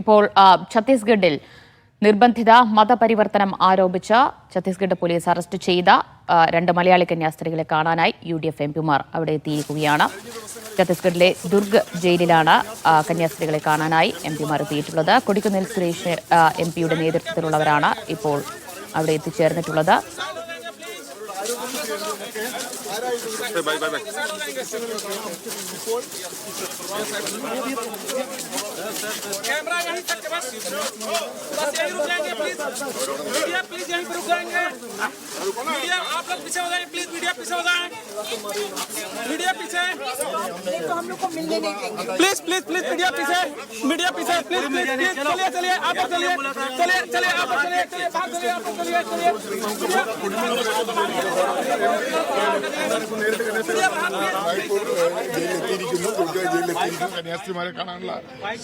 ഇപ്പോൾ ഛത്തീസ്ഗഡിൽ നിർബന്ധിത മതപരിവർത്തനം ആരോപിച്ച ഛത്തീസ്ഗഡ് പോലീസ് അറസ്റ്റ് ചെയ്ത 2 മലയാളി കന്യാസ്ത്രീകളെ കാണാനായി UDF എംപിമാർ അവിടെ എത്തിയിരിക്കുകയാണ്. ഛത്തീസ്ഗഡിലെ ദുർഗ് ജയിലിലാണ് കന്യാസ്ത്രീകളെ കാണാനായി എംപിമാർ എത്തിയിട്ടുള്ളത്. കൊടിക്കുന്നിൽ സുരേഷ് എംപിയുടെ നേതൃത്വത്തിലുള്ളവരാണ് ഇപ്പോൾ അവിടെ എത്തിച്ചേർന്നിട്ടുള്ളത്. कैमरा यहीं तक के बस यहीं रुक जाएंगे प्लीज। मीडिया प्लीज यहीं पर रुक जाएंगे। मीडिया आप लोग पीछे हो जाएं प्लीज। मीडिया पीछे हो जाएं। मीडिया पीछे तो हम लोग को मिलने नहीं देंगे। प्लीज प्लीज प्लीज मीडिया पीछे प्लीज प्लीज प्लीज चलिए चलिए आप लोग चलिए चलिए चलिए आप लोग चलिए चलिए बाहर चलिए आप लोग चलिए ചലിയെ കന്യാസ്ത്രീമാരെ കാണാനുള്ള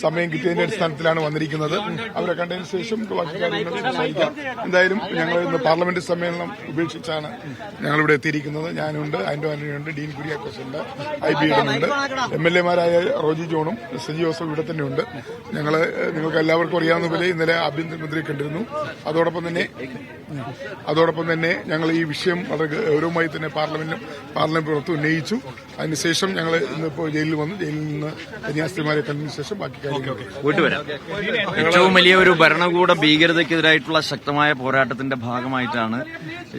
സമയം കിട്ടിയതിന്റെ അടിസ്ഥാനത്തിലാണ് വന്നിരിക്കുന്നത്. അവരെ കണ്ടതിന് ശേഷം ബാക്കി കാര്യങ്ങൾ സംസാരിക്കാം. എന്തായാലും ഞങ്ങൾ ഇന്ന് പാർലമെന്റ് സമ്മേളനം ഉപേക്ഷിച്ചാണ് ഞങ്ങളിവിടെ എത്തിയിരിക്കുന്നത്. ഞാനുണ്ട്, ആന്റോ ആന്റണിയുണ്ട്, ഡീൻ കുര്യാക്കോസ് ഉണ്ട്, IB ഉണ്ട്, MLA മാരായ റോജി ജോണും സജി ജോസഫ് ഇവിടെ തന്നെയുണ്ട്. നിങ്ങൾക്ക് എല്ലാവർക്കും അറിയാവുന്ന പോലെ ഇന്നലെ ആഭ്യന്തരമന്ത്രിയെ കണ്ടിരുന്നു. അതോടൊപ്പം തന്നെ ഞങ്ങൾ ഈ വിഷയം വളരെ ഗൗരവമായി തന്നെ പാർലമെന്റ് പുറത്ത് ഉന്നയിച്ചു. അതിനുശേഷം ഞങ്ങൾ ഇന്നിപ്പോൾ ജയിലിൽ വന്നു. ജയിലിൽ നിന്ന് കന്യാസ്ത്രീമാരെ കണ്ടതിന് ശേഷം ബാക്കി കാര്യങ്ങൾ ഏറ്റവും വലിയ ഒരു ഭരണകൂട ഭീകരതയ്ക്കെതിരായിട്ടുള്ള ശക്തമായ പോരാട്ടത്തിന്റെ ഭാഗമായിട്ടാണ്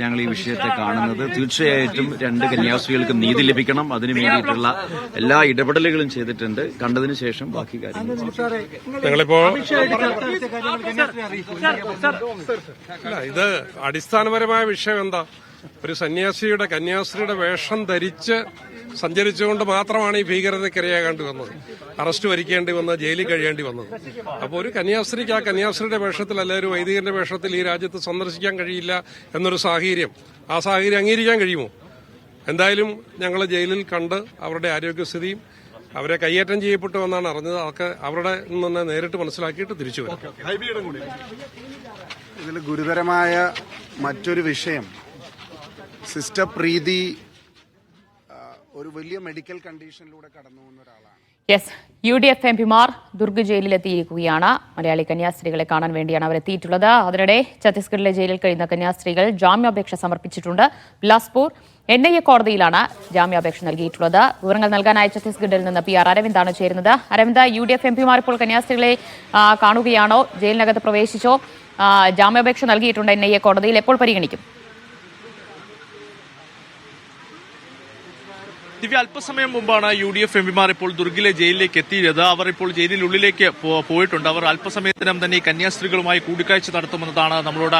ഞങ്ങൾ ഈ വിഷയത്തെ കാണുന്നത്. തീർച്ചയായിട്ടും 2 കന്യാസ്ത്രീകൾക്ക് നീതി ലഭിക്കണം. അതിനു വേണ്ടിയിട്ടുള്ള എല്ലാ ഇടപെടലുകളും ചെയ്തിട്ടുണ്ട്. കണ്ടതിന് ശേഷം ബാക്കി കാര്യങ്ങൾ ഇത് അടിസ്ഥാനപരമായ വിഷയം എന്താ? ഒരു കന്യാസ്ത്രീയുടെ വേഷം ധരിച്ച് സഞ്ചരിച്ചുകൊണ്ട് മാത്രമാണ് ഈ ഭീകരതയ്ക്കിരയാകേണ്ടി വന്നത്, അറസ്റ്റ് വരിക്കേണ്ടി വന്നത്, ജയിലിൽ കഴിയേണ്ടി വന്നത്. അപ്പോൾ ഒരു കന്യാസ്ത്രീക്ക് ആ കന്യാസ്ത്രീയുടെ വേഷത്തിൽ അല്ലെ ഒരു വൈദികന്റെ വേഷത്തിൽ ഈ രാജ്യത്ത് സന്ദർശിക്കാൻ കഴിയില്ല എന്നൊരു സാഹചര്യം അംഗീകരിക്കാൻ കഴിയുമോ? എന്തായാലും ഞങ്ങൾ ജയിലിൽ കണ്ട് അവരുടെ ആരോഗ്യസ്ഥിതിയും അവരെ കയ്യേറ്റം ചെയ്യപ്പെട്ടു എന്നാണ് അറിഞ്ഞത്. അതൊക്കെ അവരുടെ നിന്ന് നേരിട്ട് മനസ്സിലാക്കിയിട്ട് തിരിച്ചു വരും. ഇതിൽ ഗുരുതരമായ മറ്റൊരു വിഷയം, സിസ്റ്റർ പ്രീതി ഒരു വലിയ മെഡിക്കൽ കണ്ടീഷനിലൂടെ കടന്നു പോകുന്ന ഒരാളാണ്. UDF എംപിമാർ ദുർഗ് ജയിലിലെത്തിയിരിക്കുകയാണ്. മലയാളി കന്യാസ്ത്രീകളെ കാണാൻ വേണ്ടിയാണ് അവർ എത്തിയിട്ടുള്ളത്. അതിനിടെ ഛത്തീസ്ഗഡിലെ ജയിലിൽ കഴിയുന്ന കന്യാസ്ത്രീകൾ ജാമ്യാപേക്ഷ സമർപ്പിച്ചിട്ടുണ്ട്. ബിലാസ്പൂർ NIA കോടതിയിലാണ് ജാമ്യാപേക്ഷ നൽകിയിട്ടുള്ളത്. വിവരങ്ങൾ നൽകാനായി ഛത്തീസ്ഗഡിൽ നിന്ന് PR അരവിന്ദാണ് ചേരുന്നത്. അരവിന്ദ്, UDF എംപിമാർ ഇപ്പോൾ കന്യാസ്ത്രീകളെ കാണുകയാണോ? ജയിലിനകത്ത് പ്രവേശിച്ചോ? ജാമ്യാപേക്ഷ നൽകിയിട്ടുണ്ട് NIA കോടതിയിൽ. എപ്പോൾ പരിഗണിക്കും? ദിവ്യ, അല്പസമയം മുമ്പാണ് UDF എംപിമാർ ഇപ്പോൾ ദുർഗിലെ ജയിലിലേക്ക് എത്തിയത്. അവർ ഇപ്പോൾ ജയിലിനുള്ളിലേക്ക് പോയിട്ടുണ്ട്. അവർ അല്പസമയത്തിനും തന്നെ ഈ കന്യാസ്ത്രീകളുമായി കൂടിക്കാഴ്ച നടത്തുമെന്നതാണ് നമ്മളോട്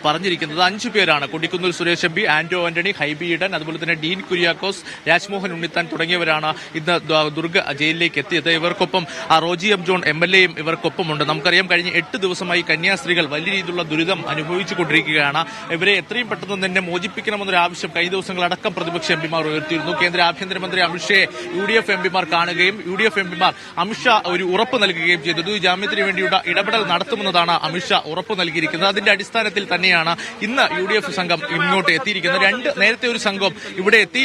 പറഞ്ഞിരിക്കുന്നത്. 5 പേരാണ്. കൊടിക്കുന്നിൽ സുരേഷ് എംപി, ആന്റോ ആന്റണി, ഹൈബി ഈഡൻ, അതുപോലെ തന്നെ ഡീൻ കുര്യാക്കോസ്, രാജ്മോഹൻ ഉണ്ണിത്താൻ തുടങ്ങിയവരാണ് ഇന്ന് ദുർഗ് ജയിലിലേക്ക് എത്തിയത്. ഇവർക്കൊപ്പം റോജി എം ജോൺ MLAയും ഇവർക്കൊപ്പമുണ്ട്. നമുക്കറിയാം, കഴിഞ്ഞ 8 ദിവസമായി കന്യാസ്ത്രീകൾ വലിയ രീതിയിലുള്ള ദുരിതം അനുഭവിച്ചുകൊണ്ടിരിക്കുകയാണ്. ഇവരെ എത്രയും പെട്ടെന്ന് തന്നെ മോചിപ്പിക്കണമെന്നൊരു ആവശ്യം കഴിഞ്ഞ ദിവസങ്ങളടക്കം പ്രതിപക്ഷ എംപിമാർ ഉയർത്തിയിരുന്നു. കേന്ദ്ര ആഭ്യന്തരമന്ത്രി അമിത്ഷയെ UDF എംപിമാർ കാണുകയും UDF എംപിമാർ അമിത്ഷാ ഒരു ഉറപ്പ് നൽകുകയും ചെയ്തത്. ഈ ജാമ്യത്തിന് വേണ്ടിയുള്ള ഇടപെടൽ നടത്തുമെന്നതാണ് അമിത്ഷാ ഉറപ്പ് നൽകിയിരിക്കുന്നത്. അതിന്റെ അടിസ്ഥാനത്തിൽ തന്നെയാണ് ഇന്ന് UDF സംഘം ഇങ്ങോട്ട് എത്തിയിരിക്കുന്നത്. നേരത്തെ ഒരു സംഘം ഇവിടെ എത്തി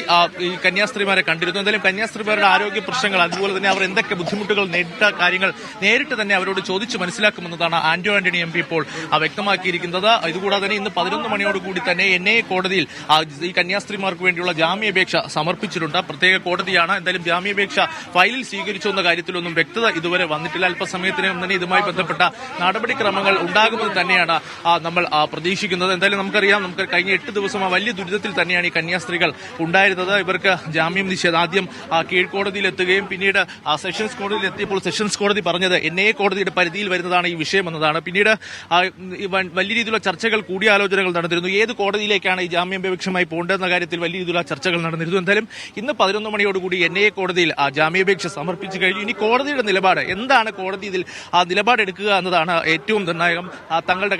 ഈ കന്യാസ്ത്രീമാരെ കണ്ടിരുന്നു. എന്തായാലും കന്യാസ്ത്രീമാരുടെ ആരോഗ്യ പ്രശ്നങ്ങൾ, അതുപോലെ തന്നെ അവർ എന്തൊക്കെ ബുദ്ധിമുട്ടുകൾ നേരിട്ട കാര്യങ്ങൾ നേരിട്ട് തന്നെ അവരോട് ചോദിച്ചു മനസ്സിലാക്കുമെന്നതാണ് ആന്റോ ആന്റണി MP ഇപ്പോൾ വ്യക്തമാക്കിയിരിക്കുന്നത്. ഇതുകൂടാതെ തന്നെ ഇന്ന് 11 മണിയോടുകൂടി തന്നെ NIA കോടതിയിൽ ഈ കന്യാസ്ത്രീമാർക്ക് വേണ്ടിയുള്ള ജാമ്യാപേക്ഷ സമർപ്പിച്ചിട്ടുണ്ട്. പ്രത്യേക കോടതിയാണ്. എന്തായാലും ജാമ്യാപേക്ഷ ഫയലിൽ സ്വീകരിച്ചു എന്ന കാര്യത്തിലൊന്നും വ്യക്തത ഇതുവരെ വന്നിട്ടില്ല. അല്പസമയത്തിനും തന്നെ ഇതുമായി ബന്ധപ്പെട്ട നടപടിക്രമങ്ങൾ ഉണ്ടാകുമെന്ന് തന്നെയാണ് നമ്മൾ പ്രതീക്ഷിക്കുന്നത്. എന്തായാലും നമുക്കറിയാം, കഴിഞ്ഞ 8 ദിവസം വലിയ ദുരിതത്തിൽ തന്നെയാണ് ഈ കന്യാസ്ത്രീകൾ ഉണ്ടായിരുന്നത്. ഇവർക്ക് ജാമ്യം നിഷേധം ആദ്യം കീഴ്ക്കോടതിയിൽ എത്തുകയും പിന്നീട് സെഷൻസ് കോടതിയിൽ എത്തിയപ്പോൾ സെഷൻസ് കോടതി പറഞ്ഞത് NIA കോടതിയുടെ പരിധിയിൽ വരുന്നതാണ് ഈ വിഷയം എന്നതാണ്. പിന്നീട് വലിയ രീതിയിലുള്ള ചർച്ചകൾ, കൂടിയാലോചനകൾ നടന്നിരുന്നു. ഏത് കോടതിയിലേക്കാണ് ഈ ജാമ്യാപേക്ഷമായി പോകേണ്ടതെന്ന കാര്യത്തിൽ വലിയ രീതിയിലുള്ള ചർച്ചകൾ നടന്നിരുന്നു. എന്തായാലും ഇന്ന് 11 മണിയോടുകൂടി NIA കോടതിയിൽ ജാമ്യാപേക്ഷ സമർപ്പിച്ചു കഴിഞ്ഞു. ഇനി കോടതിയുടെ നിലപാട് എന്താണ്, കോടതി ഇതിൽ നിലപാടെടുക്കുക എന്നതാണ് ഏറ്റവും നിർണായകം.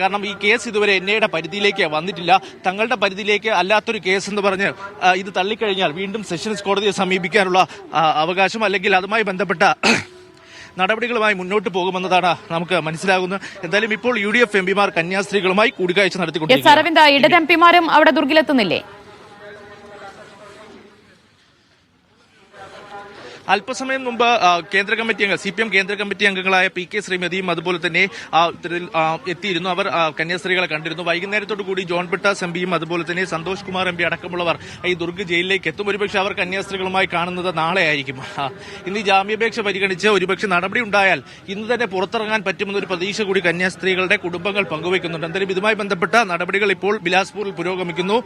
കാരണം ഈ കേസ് ഇതുവരെ NIAയുടെ പരിധിയിലേക്ക് വന്നിട്ടില്ല. തങ്ങളുടെ പരിധിയിലേക്ക് അല്ലാത്തൊരു കേസ് എന്ന് പറഞ്ഞ് ഇത് തള്ളിക്കഴിഞ്ഞാൽ വീണ്ടും സെഷൻസ് കോടതിയെ സമീപിക്കാനുള്ള അവകാശം, അല്ലെങ്കിൽ അതുമായി ബന്ധപ്പെട്ട നടപടികളുമായി മുന്നോട്ട് പോകുമെന്നതാണ് നമുക്ക് മനസ്സിലാകുന്നത്. എന്തായാലും ഇപ്പോൾ UDF എംപിമാർ കന്യാസ്ത്രീകളുമായി കൂടിക്കാഴ്ച നടത്തിക്കൊണ്ടിരിക്കുകയാണ്. അരവിന്ദ്, ഇടത് എംപിമാരും അവിടെ ദുർഗിലെത്തുന്നില്ലേ? അല്പസമയം മുമ്പ് കേന്ദ്ര കമ്മിറ്റി അംഗം CPM കേന്ദ്ര കമ്മിറ്റി അംഗങ്ങളായ PK ശ്രീമതിയും അതുപോലെ തന്നെ എത്തിയിരുന്നു. അവർ കന്യാസ്ത്രീകളെ കണ്ടിരുന്നു. വൈകുന്നേരത്തോടു കൂടി ജോൺ ബ്രിട്ടാസ് MPയും അതുപോലെ തന്നെ സന്തോഷ് കുമാർ MP അടക്കമുള്ളവർ ഈ ദുർഗ് ജയിലിലേക്ക് എത്തും. ഒരുപക്ഷെ അവർ കന്യാസ്ത്രീകളുമായി കാണുന്നത് നാളെ ആയിരിക്കും. ഇന്ന് ഈ ജാമ്യാപേക്ഷ പരിഗണിച്ച് ഒരുപക്ഷെ നടപടി ഉണ്ടായാൽ ഇന്ന് തന്നെ പുറത്തിറങ്ങാൻ പറ്റുമെന്നൊരു പ്രതീക്ഷ കൂടി കന്യാസ്ത്രീകളുടെ കുടുംബങ്ങൾ പങ്കുവയ്ക്കുന്നുണ്ട്. എന്തായാലും ഇതുമായി ബന്ധപ്പെട്ട നടപടികൾ ഇപ്പോൾ ബിലാസ്പൂരിൽ പുരോഗമിക്കുന്നു.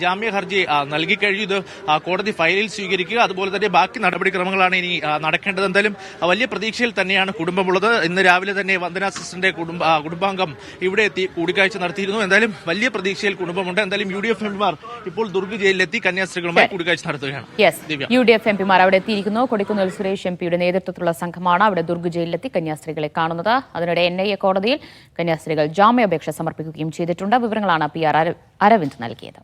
ജാമ്യ ഹർജി നൽകിക്കഴിഞ്ഞു. ഇത് കോടതി ഫയലിൽ സ്വീകരിക്കുക, അതുപോലെ തന്നെ ബാക്കി നടപടിക്രമങ്ങളാണ് ഇനി നടക്കേണ്ടത്. എന്തായാലും വലിയ പ്രതീക്ഷയിൽ തന്നെയാണ് കുടുംബമുള്ളത്. ഇന്ന് രാവിലെ തന്നെ വന്ദന സിസ്റ്ററിന്റെ കുടുംബാംഗം ഇവിടെ എത്തി കൂടിക്കാഴ്ച നടത്തിയിരുന്നു. എന്തായാലും വലിയ പ്രതീക്ഷയിൽ കുടുംബമുണ്ട്. എന്തായാലും UDF MPമാർ ഇപ്പോൾ ദുർഗ് ജയിലിലെത്തി കന്യാസ്ത്രീകളുമായി കൂടിക്കാഴ്ച നടത്തുകയാണ്. UDF MPമാർ അവിടെ എത്തിയിരിക്കുന്നു. കൊടിക്കുന്നിൽ സുരേഷ് MPയുടെ നേതൃത്വത്തിലുള്ള സംഘമാണ് അവിടെ ദുർഗ് ജയിലിലെത്തി കന്യാസ്ത്രീകളെ കാണുന്നത്. അതിനിടെ NIA കോടതിയിൽ കന്യാസ്ത്രീകൾ ജാമ്യാപേക്ഷ സമർപ്പിക്കുകയും ചെയ്തിട്ടുണ്ട്. വിവരങ്ങളാണ് PR അരവിന്ദ് നൽകിയത്.